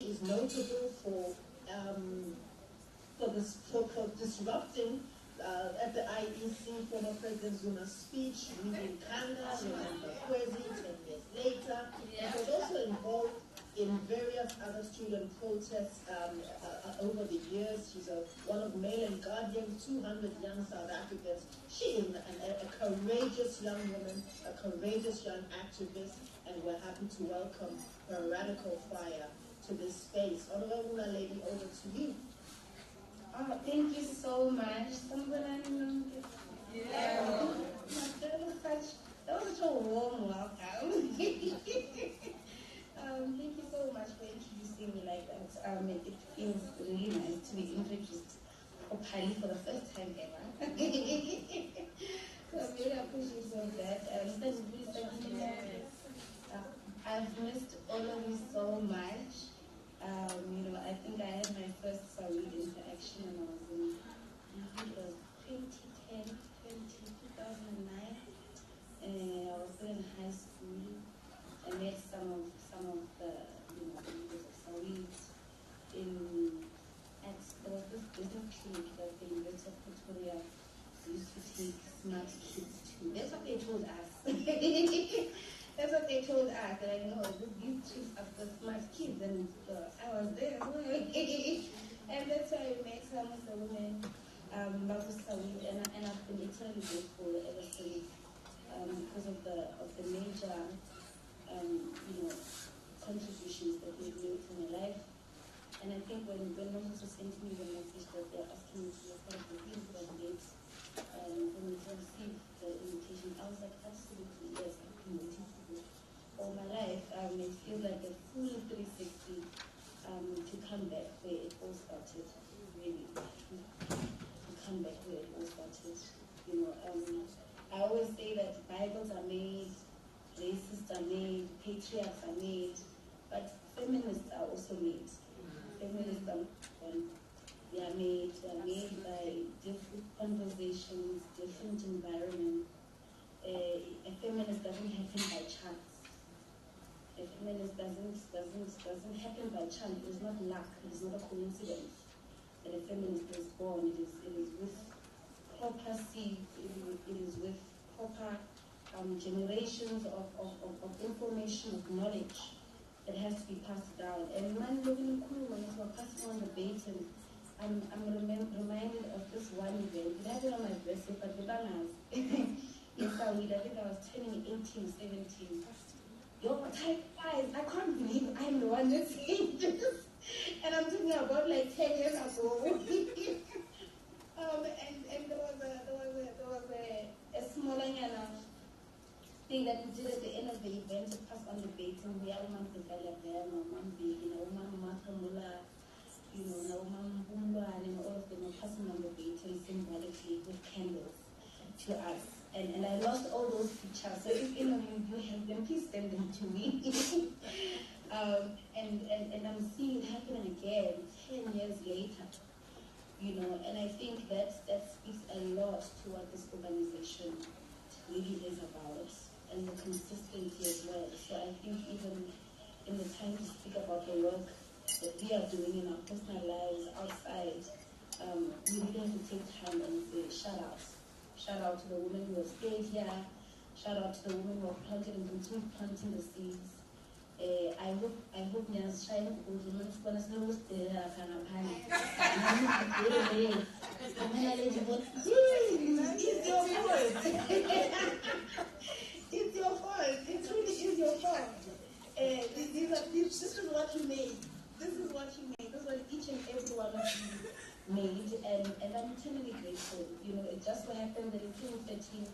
is notable for disrupting at the IEC former President Zuma's speech, leaving Kanda, remember Kwezi 10 years later. Yeah. He was also involved in various other student protests over the years. She's one of Mail and Guardian's 200 young South Africans. She is a courageous young woman, a courageous young activist, and we're happy to welcome her radical fire to this space. Honorable Lady, over to you. Oh, thank you so much. Yeah. That was such a warm welcome. Thank you so much for introducing me like that. It feels really nice to be introduced properly for the first time ever. So I'm really appreciative of that. I've missed all of you so much. I think I had my first Ysawid interaction when I was in, I think it was 2009. I was still in high school. I met some of the members of Ysawid there was this business clinic that the University of Pretoria used to take smart kids to. That's what they told us. That's what they told us. That I know these trips are for smart kids, and I was there as well. And that's why I met some of the women of Ysawid, and I've been eternally grateful ever since because of the major contributions that they've made to my life. And I think when Moses was sent me the message that they're asking me to be a part of the field date, for me to receive the invitation, I was like, absolutely, yes, I've been waiting for this all my life. It feels like a full 360 to come back where it all started, really. To come back where it all started. I always say that Bibles are made, racists are made, patriarchs are made, but feminists are also made. Feminists they are made by different conversations, different environments. A feminist doesn't happen by chance. A feminist doesn't happen by chance. It is not luck. It is not a coincidence that a feminist is born. It is with proper seeds. It is with proper generations of information, of knowledge that has to be passed down. And man, living cool when we're passing on the baton. I'm reminded of this one event. It happened on my birthday, but the bangers. Ysawid, I think I was turning 18, 17. Yo, type 5, I can't believe I'm the one that's saying this. And I'm talking about like 10 years ago. And there was a smaller thing that we did at the end of the event to pass on the baton. We are Umam Development, Umam Big, Umam Makamula, Umam Bumba, and all of them are passing on the baton symbolically with candles to us. And I lost all those pictures. So if any of you have them, please send them to me. And I'm seeing it happening again 10 years later. And I think that speaks a lot to what this organization really is about, and the consistency as well. So I think even in the time to speak about the work that we are doing in our personal lives outside, we really have to take time and say shout out. Shout out to the women who have stayed here. Shout out to the women who have planted and continue planting the seeds. I hope Nya's trying to go to the next one. It's your fault. It's your fault. It really is your fault. This is what you made. This is what you made. This is what each and every one of you made. And I'm eternally grateful. It just so happened that in 2013,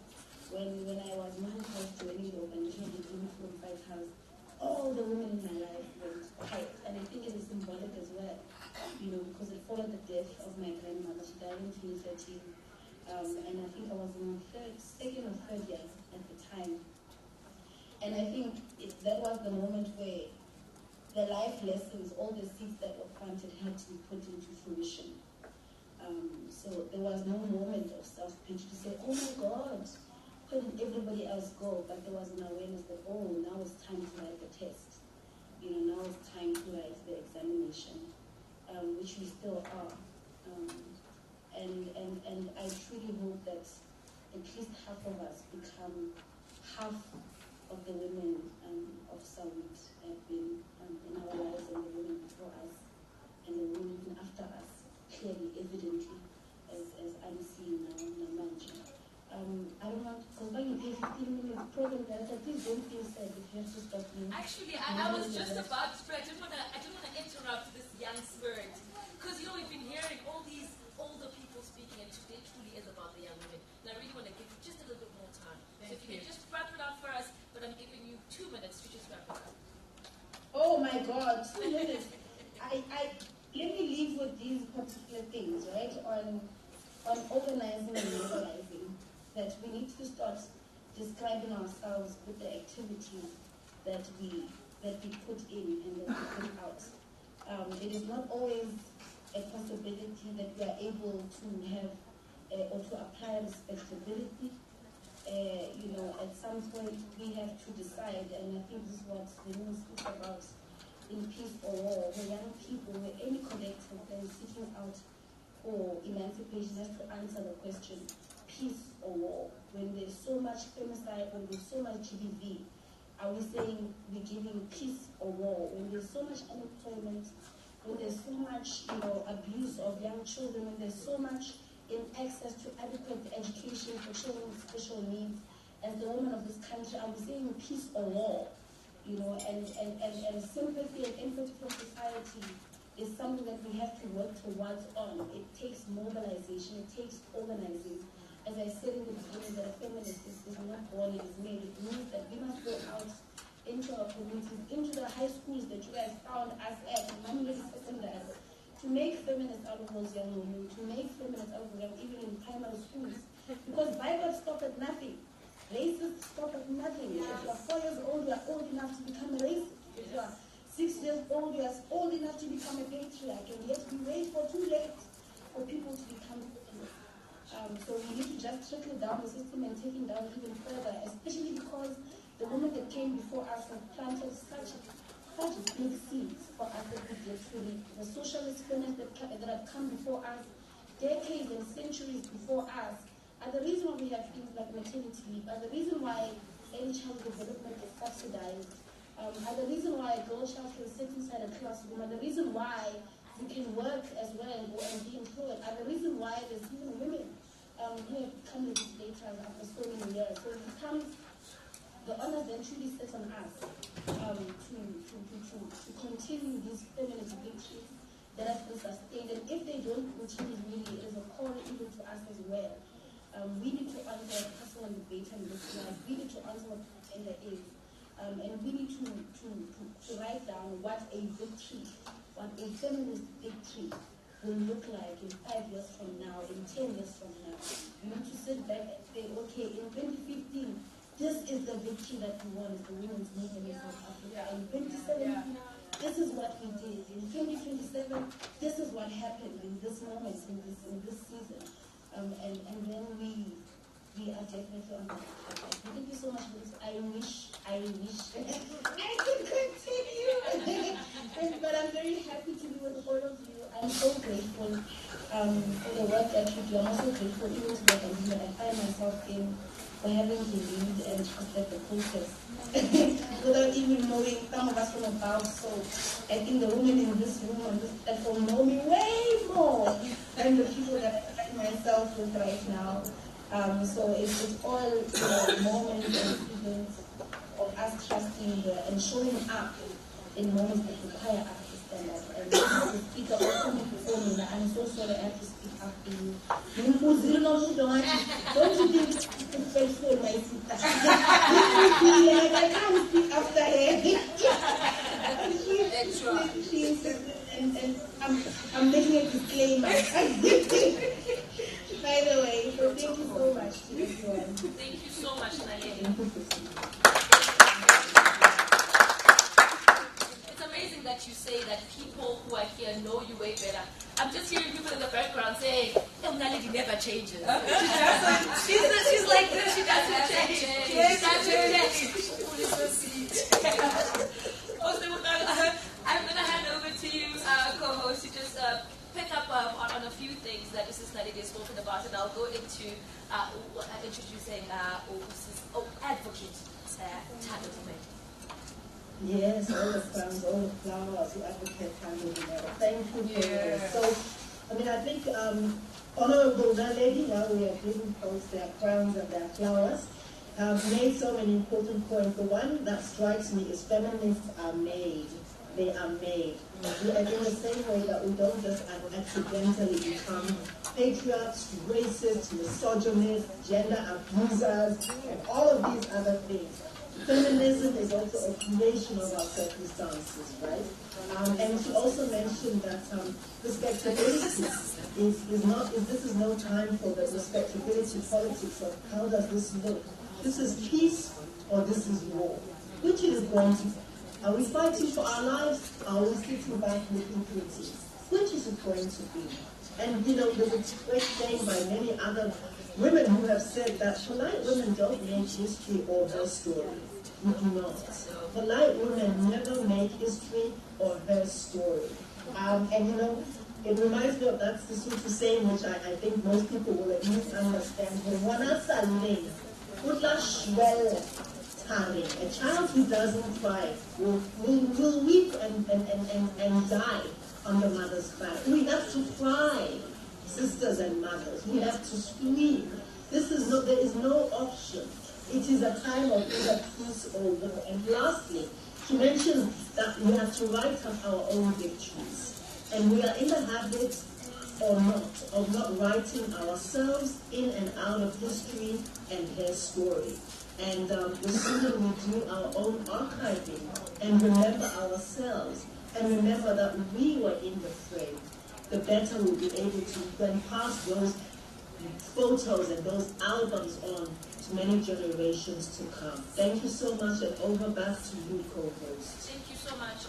when I was moving house joining the organization of the Uniform Fight House, all the women in my life went quiet. And I think it is symbolic as well, because it followed the death of my grandmother. She died in 2013. And I think I was in my second or third year at the time. And I think that was the moment where the life lessons, all the seeds that were planted had to be put into fruition. So there was no moment of self-pity to say, oh my God, couldn't everybody else go? But there was an awareness that, oh, now it's time to write the test. now it's time to write the examination, which we still are. And I truly hope that at least half of us become half of the women of Ysawid have been in our lives, and the women before us, and the women even after us, clearly, evidently, as I'm seeing now in Namanja. I don't want, because when you pay 15 minutes program director, please don't feel sad if you have to stop me. Actually, I was just about to pray. I didn't want to interrupt this young spirit, because we've been hearing all these older people speaking, and today truly is about the young women. And I really want to give you just a little bit more time. So if you can just wrap it up for us, but I'm giving you 2 minutes to just wrap it up. Oh my God, 2 minutes. Let me leave with these particular things, right? On organizing and mobilizing. That we need to start describing ourselves with the activities that we put in and that we put out. It is not always a possibility that we are able to have or to apply respectability. At some point we have to decide, and I think this is what the news speaks about in Peace or War, where young people, where any collective that is seeking out for emancipation has to answer the question, peace or war? When there's so much femicide, when there's so much GBV, are we saying we're giving peace or war? When there's so much unemployment, when there's so much abuse of young children, when there's so much in access to adequate education for children with special needs, as the woman of this country, are we saying peace or war? And sympathy and empathy for society is something that we have to work towards on. It takes mobilization, it takes organizing. As I said in the beginning, that a feminist is not born, it is made. It means that we must go out into our communities, into the high schools that you guys found us at, secondary, to make feminists out of those young women, to make feminists out of them even in primary schools. Because Bible stopped at nothing. Racists stop at nothing. Yes. If you are 4 years old, you are old enough to become a racist. If you are 6 years old, you are old enough to become a patriarch. And yet we wait for too late for people to become feminists. So we need to just trickle down the system and take it down even further, especially because the women that came before us have planted such big seeds for us that we literally, the socialist feminists that have come before us, decades and centuries before us, are the reason why we have things like maternity leave, are the reason why early child development is subsidized, are the reason why a girl child can sit inside a classroom, are the reason why we can work as well and go and be employed, are the reason why there's even women who have become legislators after so many years. So it becomes, the honor then truly sits on us to continue these feminist victories that have been sustained. And if they don't continue, really, it is a call even to us as well. We need to answer what personal debate and looks like. We need to answer what gender is. And we need to write down what a victory, what a feminist victory will look like in 5 years from now, in 10 years from now. We need to sit back and say, okay, in 2015, this is the victory that we won as the women's movement in South Africa. In 2017, this is what we did. In 2027, this is what happened in this moment, in this season. And then we are definitely on the path. Thank you so much for this. I wish I could continue. But I'm very happy to be with all of you. I'm so grateful for the work that you do. I'm also grateful even to the work that I find myself in, for having to lead and translate the process without even knowing some of us from above. So I think the women in this room on this platform know me way more than the people that I find myself with right now. So it's all moments and seasons of us trusting and showing up in moments that require us to stand up. And the speaker also before me, I'm so sorry I have to speak after you. Don't you think it's faithful, my sister? I can't speak after her. And I'm making a disclaimer. By the way, so thank you so much to everyone. Thank you so much, Naledi. It's amazing that you say that people who are here know you way better. I'm just hearing people in the background saying, oh, Naledi never changes. She's like this, she doesn't change. She doesn't change. co-host to just pick up on a few things that Mrs. Naledi has spoken about, and I'll go into introducing advocate Thando Dumela. Yes, all the crowns, all the flowers, the advocate Thando Dumela. Thank you for this. So, I mean, I think Honorable Naledi, now we are giving folks their crowns and their flowers, made so many important points. The one that strikes me is feminists are made. They are made. In the same way that we don't just accidentally become patriots, racists, misogynists, gender abusers, and all of these other things. Feminism is also a creation of our circumstances, right? And she also mentioned that respectability this is no time for the respectability politics of how does this look? This is peace or this is war? Which is going to? Are we fighting for our lives? Or are we sitting back looking pretty? Which is it going to be? And you know, there's a great saying by many other women who have said that polite women don't make history or her story. We do not. Polite women never make history or her story. And you know, it reminds me of that Sesotho saying, which I think most people will at least understand. A child who doesn't cry will weep and die on the mother's back. We have to cry, sisters and mothers. We have to scream. There is no option. It is a time of either peace or war. And lastly, she mentioned that we have to write up our own victories. And we are in the habit or not of not writing ourselves in and out of history and her story. And the sooner we do our own archiving and remember ourselves and remember that we were in the fray, the better we'll be able to then pass those photos and those albums on to many generations to come. Thank you so much, and over back to you, co-host. Thank you so much.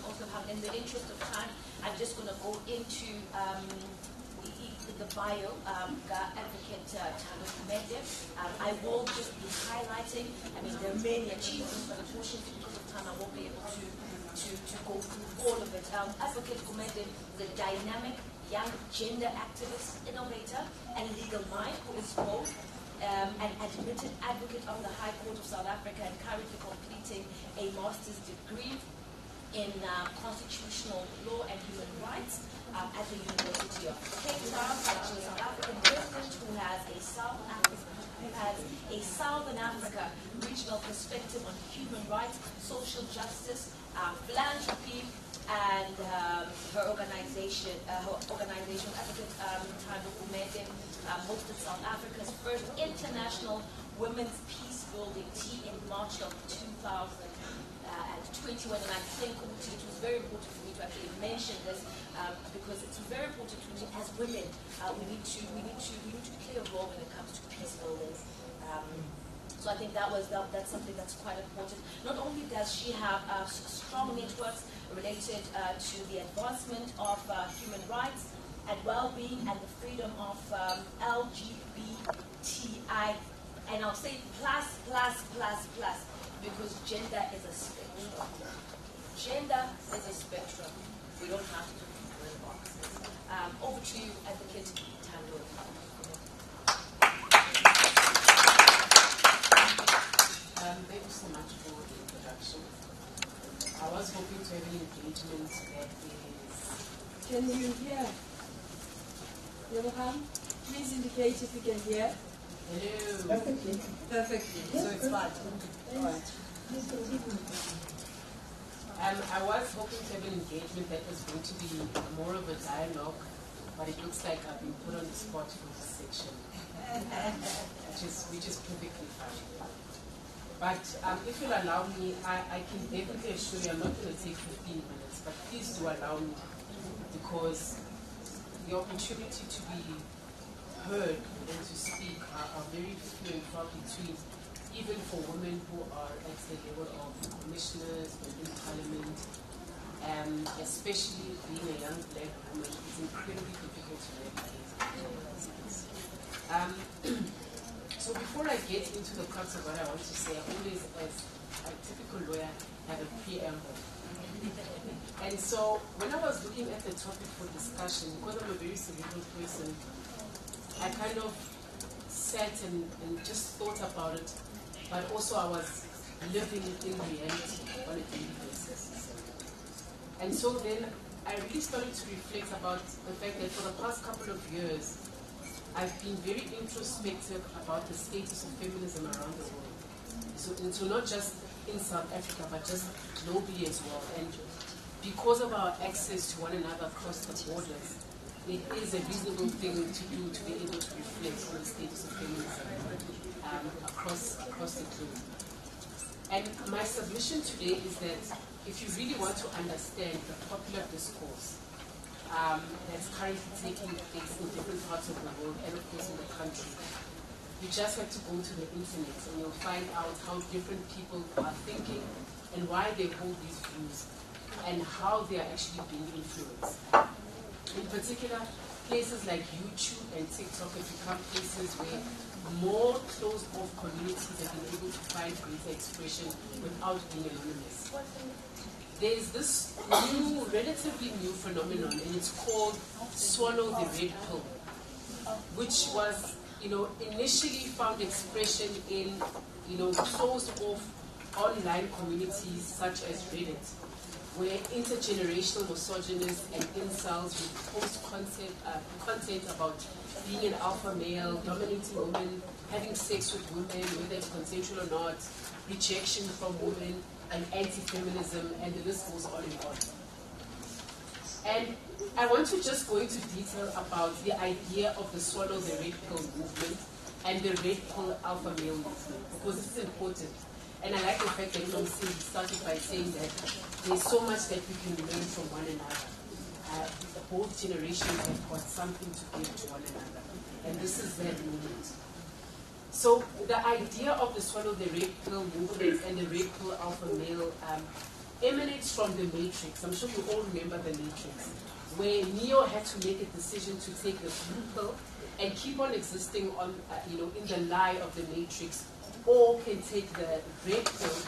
Also, in the interest of time, I'm just going to go into the bio, advocate Thando Dumela. I will just be highlighting, I mean, there are many achievements, but unfortunately because of time I won't be able to go through all of it. Advocate Dumela is a dynamic young gender activist, innovator, and legal mind who is both an admitted advocate of the High Court of South Africa and currently completing a master's degree in constitutional law and human rights at the University of Cape Town. She's a South African resident who has a Southern Africa regional perspective on human rights, social justice, philanthropy, and her organization, Advocate Thando Dumela, hosted South Africa's first international women's peace building tea in March of 2021, and I think it was very important for me to actually mention this because it's very important to me as women. We need to play a role when it comes to peace building. So I think that's something that's quite important. Not only does she have strong networks related to the advancement of human rights and well-being and the freedom of LGBTI, and I'll say plus, because gender is a spectrum. Gender is a spectrum. We don't have to put in boxes. Over to you, Advocate Thando. Thank you so much for the introduction. I was hoping to have an engagement that is... Can you hear? Johan, please indicate if you can hear. Hello. Perfectly. Perfectly. So it's fine. All right. I was hoping to have an engagement that was going to be more of a dialogue, but it looks like I've been put on the spot for this section, which is perfectly fine. But if you'll allow me, I can definitely assure you I'm not going to take 15 minutes, but please do allow me, because the opportunity to be heard and to speak are very few and far between, even for women who are at the level of commissioners within Parliament, especially being a young black woman, it's incredibly difficult to navigate. So before I get into the crux of what I want to say, I always, as a typical lawyer, have a preamble. And so when I was looking at the topic for discussion, because I'm a very cerebral person, I kind of sat and just thought about it, but also I was living in reality on a daily basis. And so then I really started to reflect about the fact that for the past couple of years, I've been very introspective about the status of feminism around the world. So not just in South Africa, but just globally as well. And because of our access to one another across the borders, it is a reasonable thing to do to be able to reflect on the status of feminism across the globe. And my submission today is that if you really want to understand the popular discourse that's currently taking place in different parts of the world and of course in the country, you just have to go to the internet and you'll find out how different people are thinking and why they hold these views and how they are actually being influenced. In particular, places like YouTube and TikTok have become places where more closed-off communities have been able to find greater expression without being anonymous. There is this new, relatively new phenomenon, and it's called swallow the red pill, which was, initially found expression in, closed-off online communities such as Reddit, where intergenerational misogynists and incels would post content about being an alpha male, dominating women, having sex with women, whether it's consensual or not, rejection from women, and anti-feminism, and the list goes on and on. And I want to just go into detail about the idea of the swallow the red pill movement and the red pill alpha male movement, because this is important. And I like the fact that he started by saying that there's so much that we can learn from one another. Both generations have got something to give to one another. And this is that movement. So the idea of the swallow the red pill movement and the red pill alpha male emanates from the Matrix. I'm sure you all remember the Matrix, where Neo had to make a decision to take the blue pill and keep on existing on, in the lie of the Matrix, or can take the red pill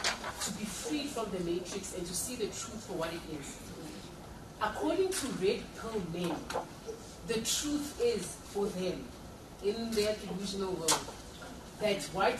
to be free from the Matrix and to see the truth for what it is. According to red pill men, the truth is for them, in their delusional world, that white